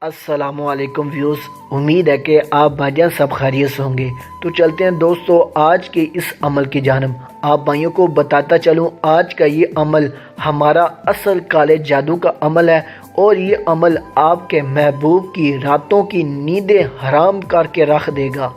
अस्सलामुअलैकुम व्यूज़, उम्मीद है कि आप भाईजान सब खैरियत से होंगे। तो चलते हैं दोस्तों आज के इस अमल की जानब। आप भाइयों को बताता चलूँ, आज का ये अमल हमारा असल काले जादू का अमल है और ये अमल आपके महबूब की रातों की नींदें हराम करके रख देगा।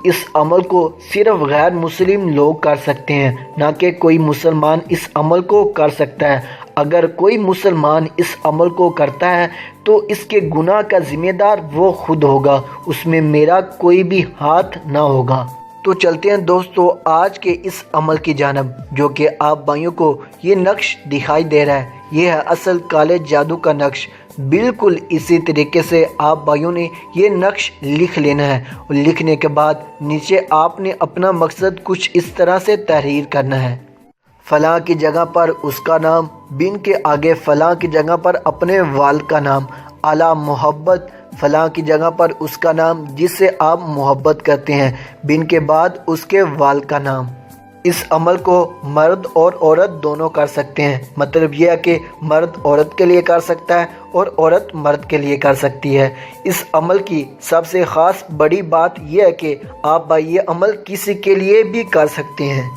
इस अमल को सिर्फ गैर मुस्लिम लोग कर सकते हैं, ना कि कोई मुसलमान इस अमल को कर सकता है। अगर कोई मुसलमान इस अमल को करता है तो इसके गुनाह का जिम्मेदार वो खुद होगा, उसमें मेरा कोई भी हाथ ना होगा। तो चलते हैं दोस्तों आज के इस अमल की जानब, जो कि आप भाइयों को ये नक्श दिखाई दे रहा है। ये है असल काले जादू का नक्श। बिल्कुल इसी तरीके से आप भाइयों ने ये नक्श लिख लेना है और लिखने के बाद नीचे आपने अपना मकसद कुछ इस तरह से तहरीर करना है। फलां की जगह पर उसका नाम, बिन के आगे फलां की जगह पर अपने वाल का नाम, आला मोहब्बत फलां की जगह पर उसका नाम जिससे आप मोहब्बत करते हैं, बिन के बाद उसके वाल का नाम। इस अमल को मर्द और औरत दोनों कर सकते हैं। मतलब यह है कि मर्द औरत के लिए कर सकता है और औरत मर्द के लिए कर सकती है। इस अमल की सबसे ख़ास बड़ी बात यह है कि आप भाई ये अमल किसी के लिए भी कर सकते हैं।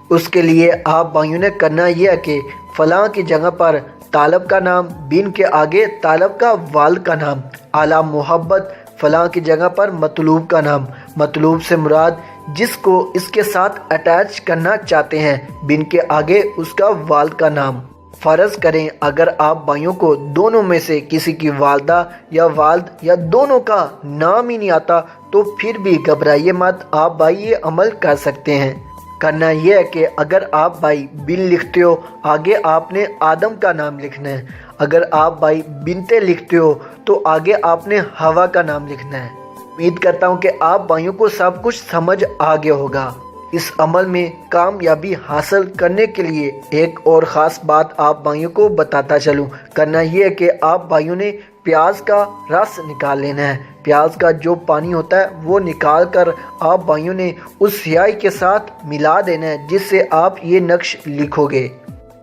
उसके लिए आप भाइयों ने करना यह है कि फ़लाँ की जगह पर तालब का नाम, बिन के आगे तालब का वाल का नाम, आला मोहब्बत फ़लाँ की जगह पर मतलूब का नाम, मतलूब से मुराद जिसको इसके साथ अटैच करना चाहते हैं, बिन के आगे उसका वाल का नाम। फ़र्ज़ करें अगर आप भाइयों को दोनों में से किसी की वालदा या वाल्द या दोनों का नाम ही नहीं आता तो फिर भी घबराइए मत, आप भाई ये अमल कर सकते हैं। करना यह है कि अगर आप भाई बिन लिखते हो आगे आपने आदम का नाम लिखना है। अगर आप भाई बिनते लिखते हो तो आगे आपने हवा का नाम लिखना है। उम्मीद करता हूँ कि आप भाइयों को सब कुछ समझ आ गया होगा। इस अमल में कामयाबी हासिल करने के लिए एक और ख़ास बात आप भाइयों को बताता चलूँ। करना यह है कि आप भाइयों ने प्याज का रस निकाल लेना है। प्याज का जो पानी होता है वो निकाल कर आप भाइयों ने उस स्याही के साथ मिला देना है, जिससे आप ये नक्श लिखोगे।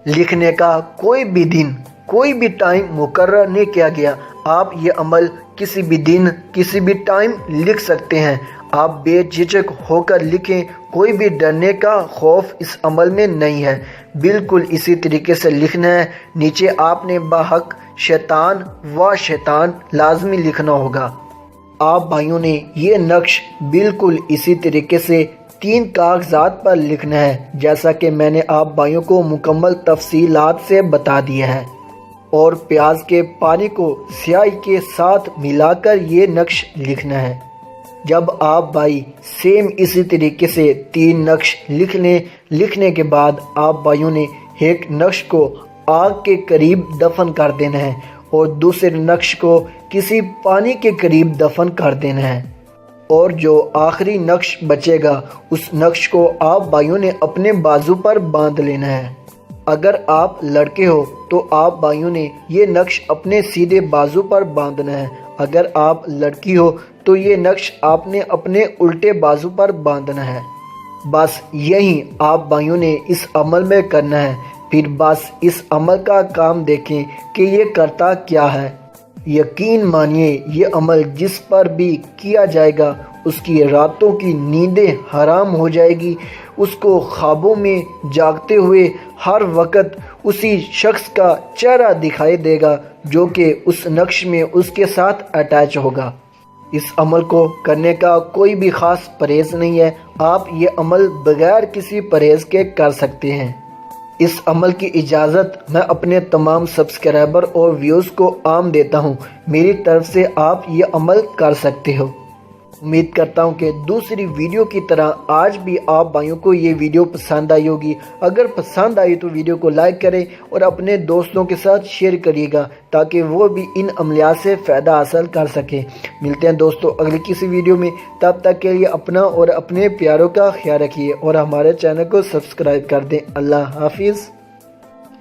लिखने का कोई भी दिन कोई भी टाइम मुकर्रर नहीं किया गया। आप ये अमल किसी भी दिन किसी भी टाइम लिख सकते हैं। आप बेझिझक होकर लिखें, कोई भी डरने का खौफ इस अमल में नहीं है। बिल्कुल इसी तरीके से लिखना है। नीचे आपने बाहक शैतान व शैतान लाजमी लिखना होगा। आप भाइयों ने ये नक्श बिल्कुल इसी तरीके से 3 कागजात पर लिखना है, जैसा कि मैंने आप भाइयों को मुकम्मल तफसीलात से बता दिया है। और प्याज के पानी को स्याही के साथ मिलाकर ये नक्श लिखना है। जब आप भाई सेम इसी तरीके से 3 नक्श लिखने के बाद आप भाइयों ने एक नक्श को आग के करीब दफन कर देना है और दूसरे नक्श को किसी पानी के करीब दफन कर देना है। और जो आखिरी नक्श बचेगा उस नक्श को आप भाइयों ने अपने बाजू पर बांध लेना है। अगर आप लड़के हो तो आप भाइयों ने ये नक्श अपने सीधे बाजू पर बांधना है। अगर आप लड़की हो तो ये नक्श आपने अपने उल्टे बाजू पर बांधना है। बस यही आप भाइयों ने इस अमल में करना है। फिर बस इस अमल का काम देखें कि ये करता क्या है। यकीन मानिए ये अमल जिस पर भी किया जाएगा उसकी रातों की नींदें हराम हो जाएगी। उसको ख्वाबों में जागते हुए हर वक्त उसी शख्स का चेहरा दिखाई देगा जो कि उस नक्श में उसके साथ अटैच होगा। इस अमल को करने का कोई भी ख़ास परहेज़ नहीं है। आप ये अमल बगैर किसी परहेज़ के कर सकते हैं। इस अमल की इजाज़त मैं अपने तमाम सब्सक्राइबर और व्यूज़ को आम देता हूँ। मेरी तरफ से आप ये अमल कर सकते हो। उम्मीद करता हूँ कि दूसरी वीडियो की तरह आज भी आप भाइयों को ये वीडियो पसंद आई होगी। अगर पसंद आई तो वीडियो को लाइक करें और अपने दोस्तों के साथ शेयर करिएगा ताकि वो भी इन अमलियात से फ़ायदा हासिल कर सकें। मिलते हैं दोस्तों अगली किसी वीडियो में। तब तक के लिए अपना और अपने प्यारों का ख्याल रखिए और हमारे चैनल को सब्सक्राइब कर दें। अल्लाह हाफिज़।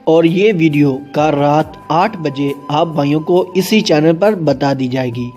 और ये वीडियो कल रात 8 बजे आप भाइयों को इसी चैनल पर बता दी जाएगी।